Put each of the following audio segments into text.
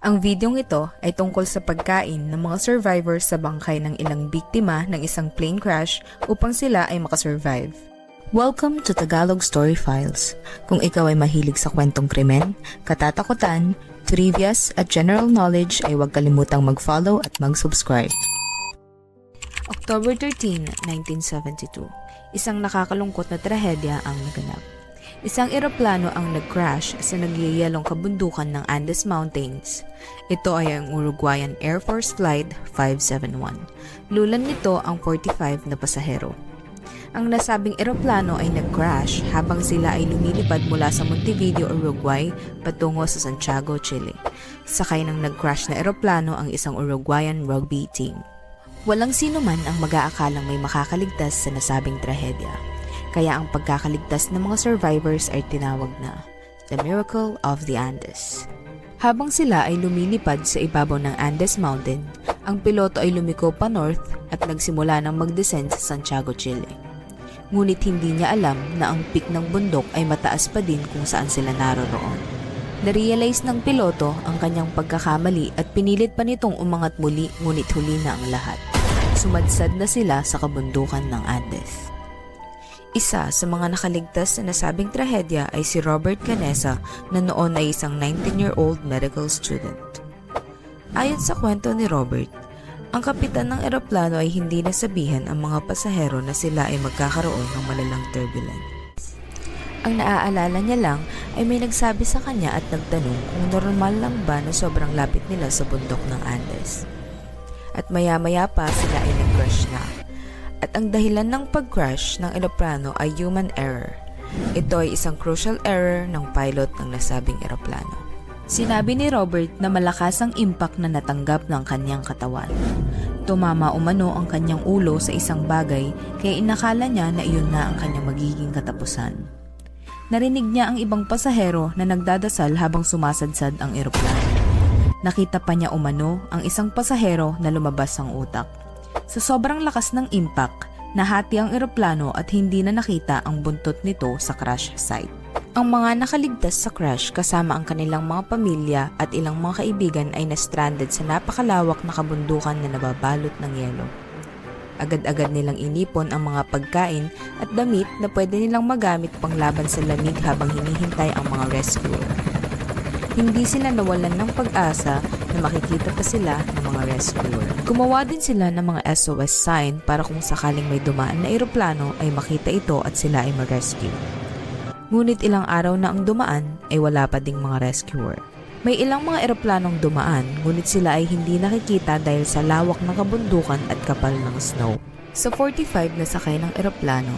Ang videong ito ay tungkol sa pagkain ng mga survivors sa bangkay ng ilang biktima ng isang plane crash upang sila ay makasurvive. Welcome to Tagalog Story Files. Kung ikaw ay mahilig sa kwentong krimen, katatakutan, trivias at general knowledge ay huwag kalimutang mag-follow at mag-subscribe. October 13, 1972. Isang nakakalungkot na trahedya ang naganap. Isang eroplano ang nag-crash sa nagyayalong kabundukan ng Andes Mountains. Ito ay ang Uruguayan Air Force Flight 571. Lulan nito ang 45 na pasahero. Ang nasabing eroplano ay nag-crash habang sila ay lumilipad mula sa Montevideo, Uruguay patungo sa Santiago, Chile. Sakay ng nag-crash na eroplano ang isang Uruguayan rugby team. Walang sino man ang mag-aakalang may makakaligtas sa nasabing trahedya. Kaya ang pagkakaligtas ng mga survivors ay tinawag na The Miracle of the Andes. Habang sila ay lumilipad sa ibabaw ng Andes Mountain, ang piloto ay lumiko pa north at nagsimula ng mag-descend sa Santiago, Chile. Ngunit hindi niya alam na ang peak ng bundok ay mataas pa din kung saan sila naroroon. Narealize ng piloto ang kanyang pagkakamali at pinilit pa nitong umangat muli, ngunit huli na ang lahat. Sumadsad na sila sa kabundukan ng Andes. Isa sa mga nakaligtas sa nasabing trahedya ay si Robert Canessa na noon ay isang 19-year-old medical student. Ayon sa kwento ni Robert, ang kapitan ng eroplano ay hindi nasabihan ang mga pasahero na sila ay magkakaroon ng malalang turbulence. Ang naaalala niya lang ay may nagsabi sa kanya at nagtanong kung normal lang ba na sobrang lapit nila sa bundok ng Andes. At maya-maya pa sila ay nag-crash na. At ang dahilan ng pag-crash ng eroplano ay human error. Ito ay isang crucial error ng pilot ng nasabing eroplano. Sinabi ni Robert na malakas ang impact na natanggap ng kanyang katawan. Tumama umano ang kanyang ulo sa isang bagay kaya inakala niya na iyon na ang kanyang magiging katapusan. Narinig niya ang ibang pasahero na nagdadasal habang sumasadsad ang eroplano. Nakita pa niya umano ang isang pasahero na lumabas ang utak. Sa sobrang lakas ng impact, nahati ang eroplano at hindi na nakita ang buntot nito sa crash site. Ang mga nakaligtas sa crash kasama ang kanilang mga pamilya at ilang mga kaibigan ay na-stranded sa napakalawak na kabundukan na nababalot ng yelo. Agad-agad nilang inipon ang mga pagkain at damit na pwede nilang magamit panglaban sa lamig habang hinihintay ang mga rescuer. Hindi sila nawalan ng pag-asa na makikita pa sila ng mga rescuer. Gumawa din sila ng mga SOS sign para kung sakaling may dumaan na eroplano ay makita ito at sila ay ma-rescue. Ngunit ilang araw na ang dumaan ay wala pa ding mga rescuer. May ilang mga eroplanong dumaan ngunit sila ay hindi nakikita dahil sa lawak ng kabundukan at kapal ng snow. Sa 45 na sakay ng eroplano,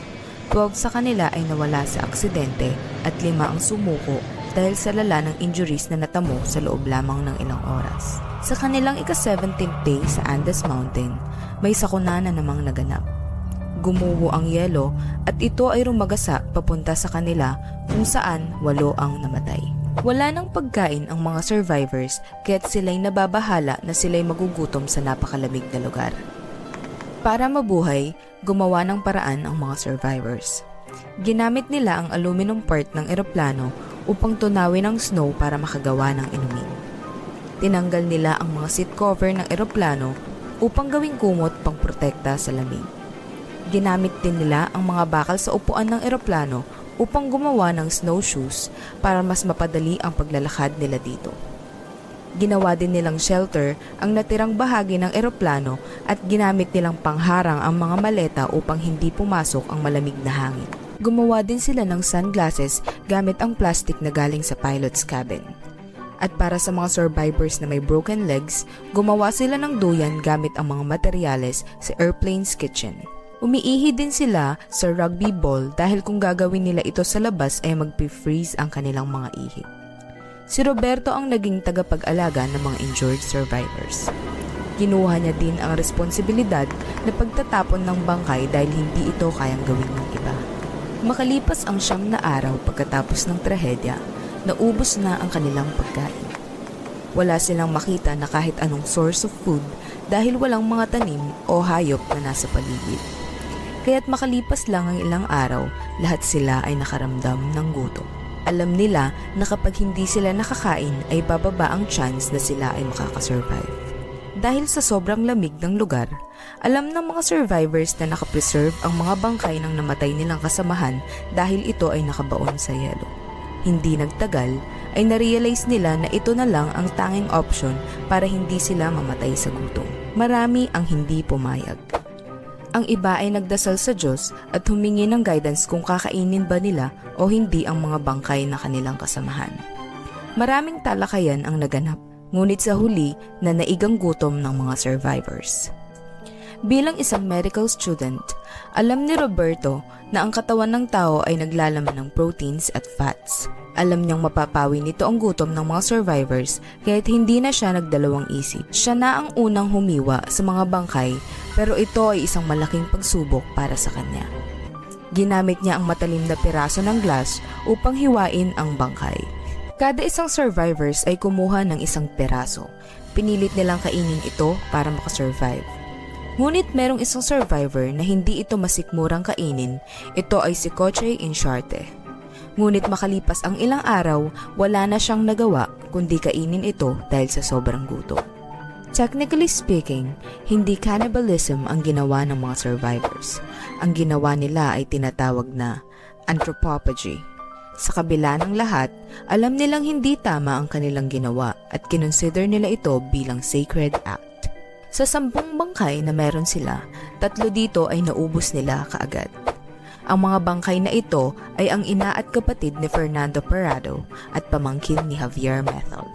12 sa kanila ay nawala sa aksidente at 5 ang sumuko dahil sa lala ng injuries na natamo sa loob lamang ng ilang oras. Sa kanilang ika-17th day sa Andes Mountain, may sakuna na namang naganap. Gumuho ang yelo at ito ay rumagasa papunta sa kanila kung saan 8 ang namatay. Wala nang pagkain ang mga survivors kaya't sila'y nababahala na sila'y magugutom sa napakalamig na lugar. Para mabuhay, gumawa ng paraan ang mga survivors. Ginamit nila ang aluminum part ng eroplano upang tunawin ang snow para makagawa ng inumin. Tinanggal nila ang mga seat cover ng eroplano upang gawing kumot pang protekta sa lamig. Ginamit din nila ang mga bakal sa upuan ng eroplano upang gumawa ng snowshoes para mas mapadali ang paglalakad nila dito. Ginawa din nilang shelter ang natirang bahagi ng eroplano at ginamit nilang pangharang ang mga maleta upang hindi pumasok ang malamig na hangin. Gumawa din sila ng sunglasses gamit ang plastic na galing sa pilot's cabin. At para sa mga survivors na may broken legs, gumawa sila ng duyan gamit ang mga materyales sa airplane's kitchen. Umiihi din sila sa rugby ball dahil kung gagawin nila ito sa labas ay magpi-freeze ang kanilang mga ihi. Si Roberto ang naging tagapag-alaga ng mga injured survivors. Kinuha niya din ang responsibilidad na pagtatapon ng bangkay dahil hindi ito kayang gawin ng iba. Makalipas ang 9 na araw pagkatapos ng trahedya, naubos na ang kanilang pagkain. Wala silang makita na kahit anong source of food dahil walang mga tanim o hayop na nasa paligid. Kaya't makalipas lang ang ilang araw, lahat sila ay nakaramdam ng gutom. Alam nila na kapag hindi sila nakakain ay bababa ang chance na sila ay makakasurvive. Dahil sa sobrang lamig ng lugar, alam ng mga survivors na nakapreserve ang mga bangkay ng namatay nilang kasamahan dahil ito ay nakabaon sa yelo. Hindi nagtagal ay narealize nila na ito na lang ang tanging option para hindi sila mamatay sa gutom. Marami ang hindi pumayag. Ang iba ay nagdasal sa Diyos at humingi ng guidance kung kakainin ba nila o hindi ang mga bangkay na kanilang kasamahan. Maraming talakayan ang naganap, ngunit sa huli na naigang gutom ng mga survivors. Bilang isang medical student, alam ni Roberto na ang katawan ng tao ay naglalaman ng proteins at fats. Alam niyang mapapawi nito ang gutom ng mga survivors kahit hindi na siya nagdalawang isip. Siya na ang unang humiwa sa mga bangkay pero ito ay isang malaking pagsubok para sa kanya. Ginamit niya ang matalim na piraso ng glass upang hiwain ang bangkay. Kada isang survivors ay kumuha ng isang piraso. Pinilit nilang kainin ito para makasurvive. Ngunit merong isang survivor na hindi ito masikmurang kainin, ito ay si Coche Incharte. Ngunit makalipas ang ilang araw, wala na siyang nagawa kundi kainin ito dahil sa sobrang gutom. Technically speaking, hindi cannibalism ang ginawa ng mga survivors. Ang ginawa nila ay tinatawag na anthropophagy. Sa kabila ng lahat, alam nilang hindi tama ang kanilang ginawa at kinonsider nila ito bilang sacred act. Sa 10 bangkay na meron sila, 3 dito ay naubos nila kaagad. Ang mga bangkay na ito ay ang ina at kapatid ni Fernando Parrado at pamangkin ni Javier Methel.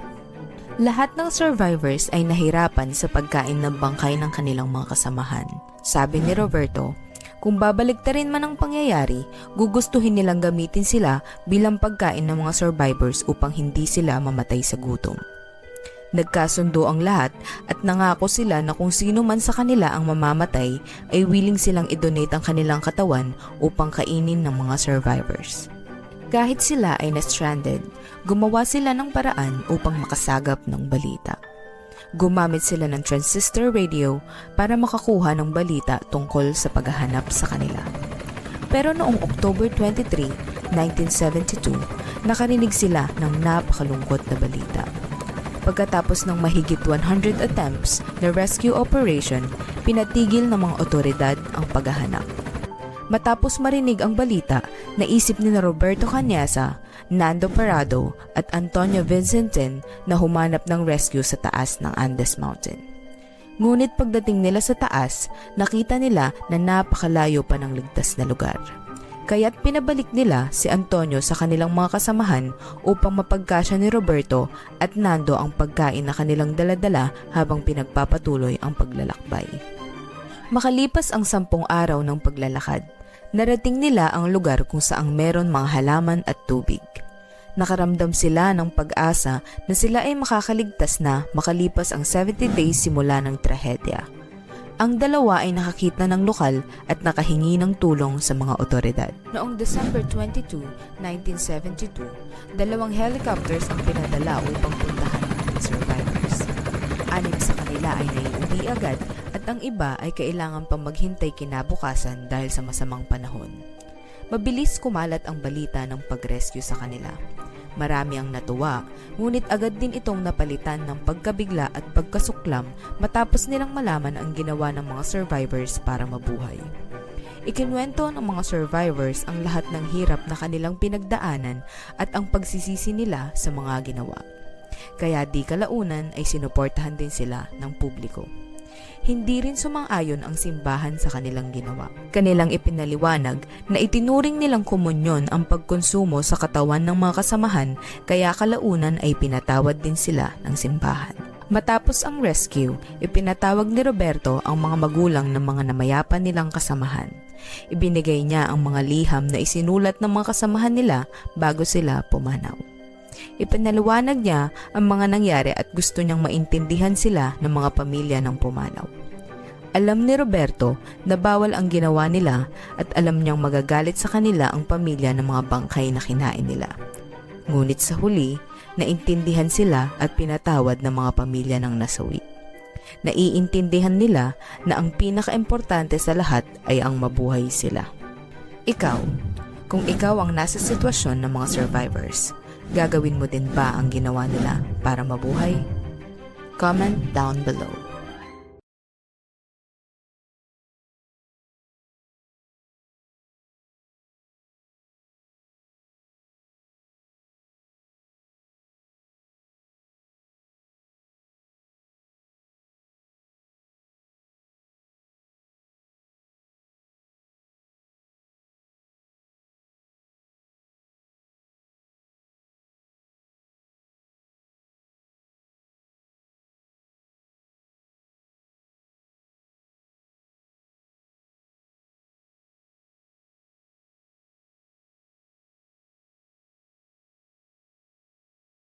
Lahat ng survivors ay nahirapan sa pagkain ng bangkay ng kanilang mga kasamahan. Sabi ni Roberto, kung babaliktarin man ang pangyayari, gugustuhin nilang gamitin sila bilang pagkain ng mga survivors upang hindi sila mamatay sa gutom. Nagkasundo ang lahat at nangako sila na kung sino man sa kanila ang mamamatay ay willing silang i-donate ang kanilang katawan upang kainin ng mga survivors. Kahit sila ay na-stranded, gumawa sila ng paraan upang makasagap ng balita. Gumamit sila ng transistor radio para makakuha ng balita tungkol sa paghahanap sa kanila. Pero noong October 23, 1972, nakarinig sila ng napakalungkot na balita. Pagkatapos ng mahigit 100 attempts na rescue operation, pinatigil ng mga otoridad ang paghahanap. Matapos marinig ang balita, naisip ni Roberto Cañasa, Nando Parrado at Antonio Vicentin na humanap ng rescue sa taas ng Andes Mountain. Ngunit pagdating nila sa taas, nakita nila na napakalayo pa ng ligtas na lugar. Kaya't pinabalik nila si Antonio sa kanilang mga kasamahan upang mapagkasya ni Roberto at Nando ang pagkain na kanilang daladala habang pinagpapatuloy ang paglalakbay. Makalipas ang 10 araw ng paglalakad, narating nila ang lugar kung saang meron mga halaman at tubig. Nakaramdam sila ng pag-asa na sila ay makakaligtas na makalipas ang 70 days simula ng trahedya. Ang dalawa ay nakakita ng lokal at nakahingi ng tulong sa mga otoridad. Noong December 22, 1972, 2 helicopters ang pinadala upang puntahan ang mga survivors. 6 sa kanila ay naiuwi agad at ang iba ay kailangan pang maghintay kinabukasan dahil sa masamang panahon. Mabilis kumalat ang balita ng pag-rescue sa kanila. Marami ang natuwa, ngunit agad din itong napalitan ng pagkabigla at pagkasuklam matapos nilang malaman ang ginawa ng mga survivors para mabuhay. Ikinwento ng mga survivors ang lahat ng hirap na kanilang pinagdaanan at ang pagsisisi nila sa mga ginawa. Kaya di kalaunan ay sinuportahan din sila ng publiko. Hindi rin sumang-ayon ang simbahan sa kanilang ginawa. Kanilang ipinaliwanag na itinuring nilang komunyon ang pagkonsumo sa katawan ng mga kasamahan kaya kalaunan ay pinatawad din sila ng simbahan. Matapos ang rescue, ipinatawag ni Roberto ang mga magulang ng mga namayapan nilang kasamahan. Ibinigay niya ang mga liham na isinulat ng mga kasamahan nila bago sila pumanaw. Ipinaliwanag niya ang mga nangyari at gusto niyang maintindihan sila ng mga pamilya ng pumanaw. Alam ni Roberto na bawal ang ginawa nila at alam niyang magagalit sa kanila ang pamilya ng mga bangkay na kinain nila. Ngunit sa huli, naintindihan sila at pinatawad ng mga pamilya ng nasawi. Naiintindihan nila na ang pinakaimportante sa lahat ay ang mabuhay sila. Ikaw, Kung ikaw ang nasa sitwasyon ng mga survivors, gagawin mo din ba ang ginawa nila para mabuhay? Comment down below.